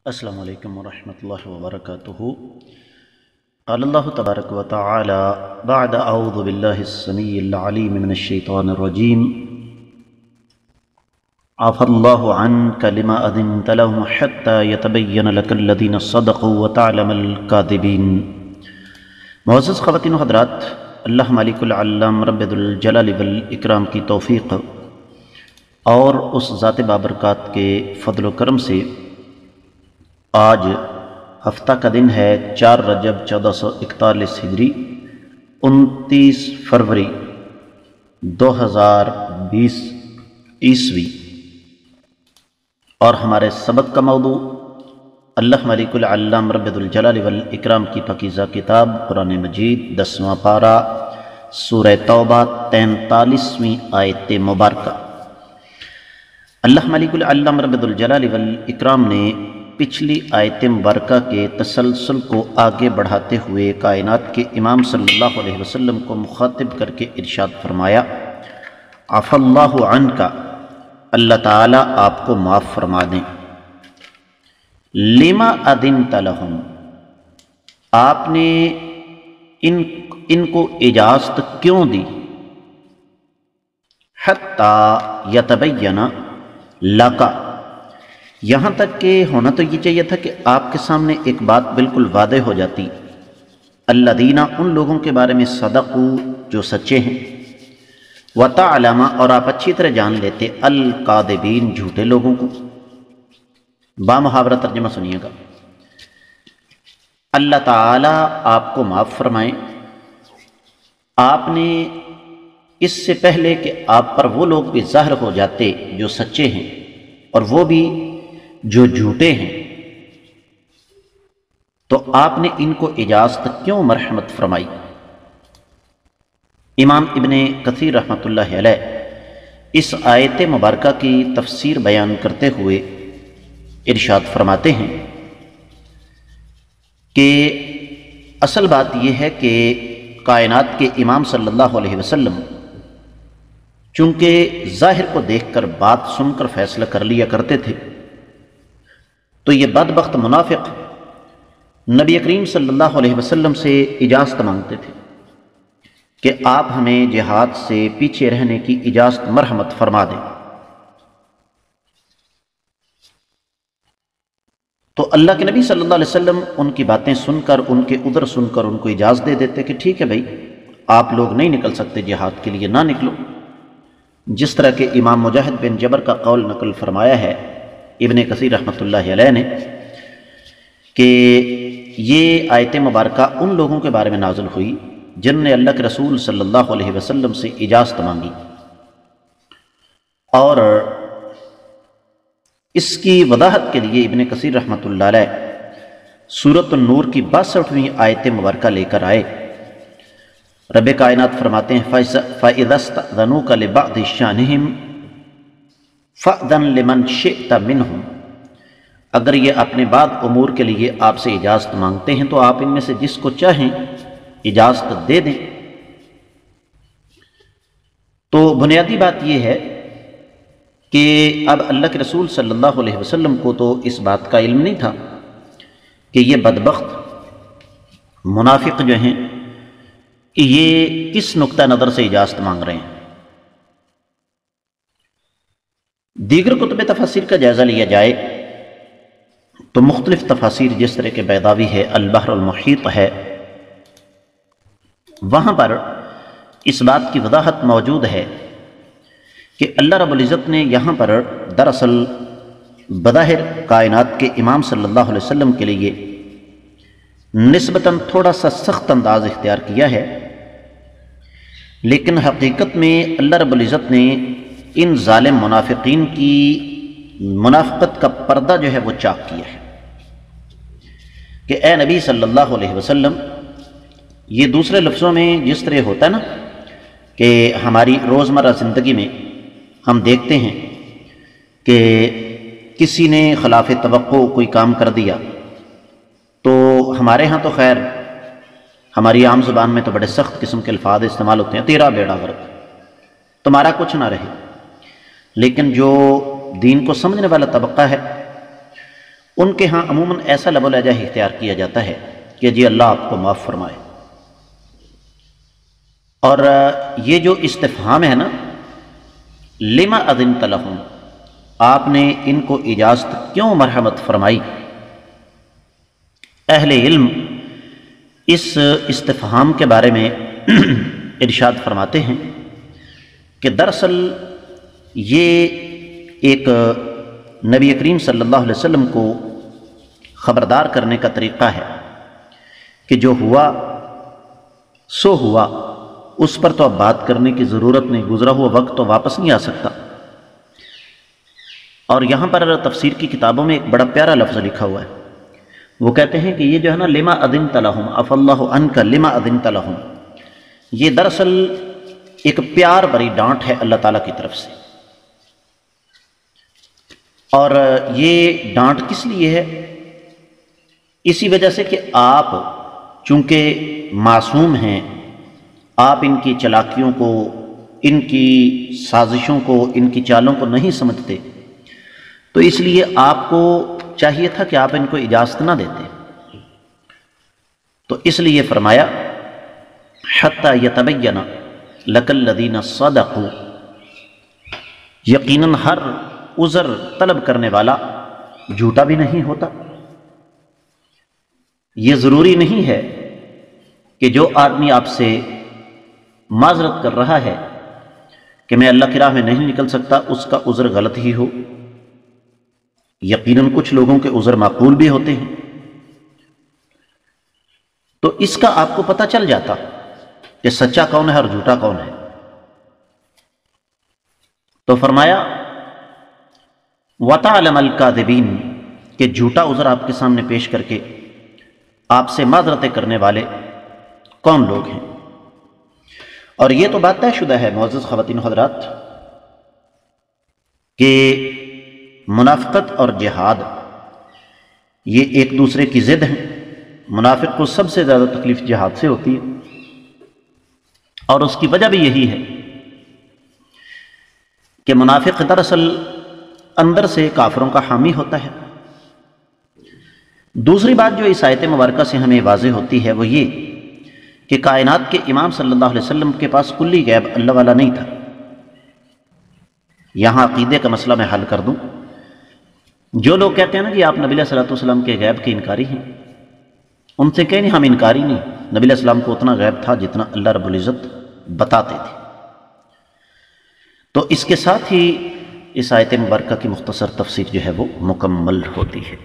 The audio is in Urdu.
السلام علیکم ورحمۃ اللہ وبرکاتہ۔ قال اللہ تبارک و تعالی بعد اعوذ باللہ السمیع العلیم من الشیطان الرجیم عفا اللہ عنک لما اذنت لهم حتى يتبین لك الذین صدقوا وتعلم الکاذبین۔ معزز خواتین و حضرات، اللہ مالک العلام رب الجلال والاکرام کی توفیق اور اس ذات بابرکات کے فضل و کرم سے آج ہفتہ کا دن ہے 4 رجب 1441 ہجری 29 فروری 2020 عیسوی، اور ہمارے سبق کا موضوع اللہ ملک العلام رب الجلال والاکرام کی پاکیزہ کتاب قرآن مجید 10واں پارہ سورہ توبہ 43ویں آیت مبارکہ۔ اللہ ملک العلام رب الجلال والاکرام نے پچھلی آیت مبارکہ کے تسلسل کو آگے بڑھاتے ہوئے کائنات کے امام صلی اللہ علیہ وسلم کو مخاطب کر کے ارشاد فرمایا، عفا اللہ عنک، اللہ تعالیٰ آپ کو معاف فرما دیں، لما اذنت لہم، آپ نے ان کو اجازت کیوں دی، حتی یتبین لک، یہاں تک کہ ہونا تو یہ چاہیے تھا کہ آپ کے سامنے ایک بات بالکل واضح ہو جاتی، الذین، ان لوگوں کے بارے میں صدقوا، جو سچے ہیں، وتعلم، اور آپ اچھی طرح جان لیتے، الکاذبین، جھوٹے لوگوں کو۔ بامحاورہ ترجمہ سنیے گا، اللہ تعالیٰ آپ کو معاف فرمائیں، آپ نے اس سے پہلے کہ آپ پر وہ لوگ بھی ظاہر ہو جاتے جو سچے ہیں اور وہ بھی جو جھوٹے ہیں، تو آپ نے ان کو اجازت کیوں مرحمت فرمائی۔ امام ابن کثیر رحمۃ اللہ علیہ اس آیت مبارکہ کی تفسیر بیان کرتے ہوئے ارشاد فرماتے ہیں کہ اصل بات یہ ہے کہ کائنات کے امام صلی اللہ علیہ وسلم چونکہ ظاہر کو دیکھ کر بات سن کر فیصلہ کر لیا کرتے تھے، تو یہ بدبخت منافق نبی کریم صلی اللہ علیہ وسلم سے اجازت مانگتے تھے کہ آپ ہمیں جہاد سے پیچھے رہنے کی اجازت مرحمت فرما دیں۔ تو اللہ کے نبی صلی اللہ علیہ وسلم ان کی باتیں سن کر، ان کے عذر سن کر ان کو اجازت دے دیتے کہ ٹھیک ہے بھائی، آپ لوگ نہیں نکل سکتے جہاد کے لیے، نہ نکلو، جس طرح کہ امام مجاہد بن جبر کا قول نقل فرمایا ہے ابن کثیر رحمۃ اللہ علیہ نے کہ یہ آیت مبارکہ ان لوگوں کے بارے میں نازل ہوئی جن نے اللہ کے رسول صلی اللہ علیہ وسلم سے اجازت مانگی، اور اس کی وضاحت کے لیے ابن کثیر رحمۃ اللہ علیہ سورۃ النور کی 62ویں آیت مبارکہ لے کر آئے۔ رب کائنات فرماتے ہیں، فَإِذَا اسْتَأْذَنُوكَ لِبَعْضِ شَأْنِهِمْ فَأْذَنْ لِمَنْ شِئْتَ مِنْهُمْ، اگر یہ اپنے بعض امور کے لیے آپ سے اجازت مانگتے ہیں تو آپ ان میں سے جس کو چاہیں اجازت دے دیں۔ تو بنیادی بات یہ ہے کہ اب اللہ کے رسول صلی اللہ علیہ وسلم کو تو اس بات کا علم نہیں تھا کہ یہ بدبخت منافق جو ہیں یہ کس نقطہ نظر سے اجازت مانگ رہے ہیں۔ دیگر کتب تفاسیر کا جائزہ لیا جائے تو مختلف تفاسیر، جس طرح کہ بیضاوی ہے، البحر المحیط ہے، وہاں پر اس بات کی وضاحت موجود ہے کہ اللہ رب العزت نے یہاں پر دراصل بظاہر کائنات کے امام صلی اللہ علیہ وسلم کے لیے نسبتاً تھوڑا سا سخت انداز اختیار کیا ہے، لیکن حقیقت میں اللہ رب العزت نے ان ظالم منافقین کی منافقت کا پردہ جو ہے وہ چاک کیا ہے کہ اے نبی صلی اللہ علیہ وسلم، یہ دوسرے لفظوں میں جس طرح ہوتا ہے نا کہ ہماری روزمرہ زندگی میں ہم دیکھتے ہیں کہ کسی نے خلاف توقع کوئی کام کر دیا، تو ہمارے ہاں تو خیر ہماری عام زبان میں تو بڑے سخت قسم کے الفاظ استعمال ہوتے ہیں، تیرا بیڑا غرق، تمہارا کچھ نہ رہے، لیکن جو دین کو سمجھنے والا طبقہ ہے ان کے ہاں عموماً ایسا لب و لہجہ اختیار کیا جاتا ہے کہ جی اللہ آپ کو معاف فرمائے۔ اور یہ جو استفہام ہے نا، لما اذنت لہم، آپ نے ان کو اجازت کیوں مرحمت فرمائی؟ اہل علم اس استفہام کے بارے میں ارشاد فرماتے ہیں کہ دراصل یہ ایک نبی کریم صلی اللہ علیہ وسلم کو خبردار کرنے کا طریقہ ہے کہ جو ہوا سو ہوا، اس پر تو اب بات کرنے کی ضرورت نہیں، گزرا ہوا وقت تو واپس نہیں آ سکتا۔ اور یہاں پر تفسیر کی کتابوں میں ایک بڑا پیارا لفظ لکھا ہوا ہے، وہ کہتے ہیں کہ یہ جو ہے نا لما اذنت لہم عفی اللہ عنک لما اذنت لہم، یہ دراصل ایک پیار بھری ڈانٹ ہے اللہ تعالیٰ کی طرف سے۔ اور یہ ڈانٹ کس لیے ہے؟ اسی وجہ سے کہ آپ چونکہ معصوم ہیں، آپ ان کی چلاکیوں کو، ان کی سازشوں کو، ان کی چالوں کو نہیں سمجھتے، تو اس لیے آپ کو چاہیے تھا کہ آپ ان کو اجازت نہ دیتے۔ تو اس لیے فرمایا حتی یتبین لک الذین صدقوا، یقیناً ہر عذر طلب کرنے والا جھوٹا بھی نہیں ہوتا۔ یہ ضروری نہیں ہے کہ جو آدمی آپ سے معذرت کر رہا ہے کہ میں اللہ کی راہ میں نہیں نکل سکتا، اس کا عذر غلط ہی ہو۔ یقیناً کچھ لوگوں کے عذر معقول بھی ہوتے ہیں، تو اس کا آپ کو پتہ چل جاتا کہ سچا کون ہے اور جھوٹا کون ہے۔ تو فرمایا وَتَعْلَمَ الْكَاذِبِينَ، کہ جھوٹا عذر آپ کے سامنے پیش کر کے آپ سے معذرتیں کرنے والے کون لوگ ہیں۔ اور یہ تو بات طے شدہ ہے معزز خواتین حضرات کہ منافقت اور جہاد یہ ایک دوسرے کی ضد ہیں۔ منافق کو سب سے زیادہ تکلیف جہاد سے ہوتی ہے، اور اس کی وجہ بھی یہی ہے کہ منافق دراصل اندر سے کافروں کا حامی ہوتا ہے۔ دوسری بات جو اس آیت مبارکہ سے ہمیں واضح ہوتی ہے وہ یہ کہ کائنات کے امام صلی اللہ علیہ وسلم کے پاس کلی غیب اللہ والا نہیں تھا۔ یہاں عقیدے کا مسئلہ میں حل کر دوں۔ جو لوگ کہتے ہیں نا کہ آپ نبی علیہ الصلوۃ والسلام کے غیب کے انکاری ہیں، ان سے کہیں ہم انکاری نہیں، نبی علیہ السلام کو اتنا غیب تھا جتنا اللہ رب العزت بتاتے تھے۔ تو اس کے ساتھ ہی اس آیت مبارکہ کی مختصر تفسیر جو ہے وہ مکمل ہوتی ہے۔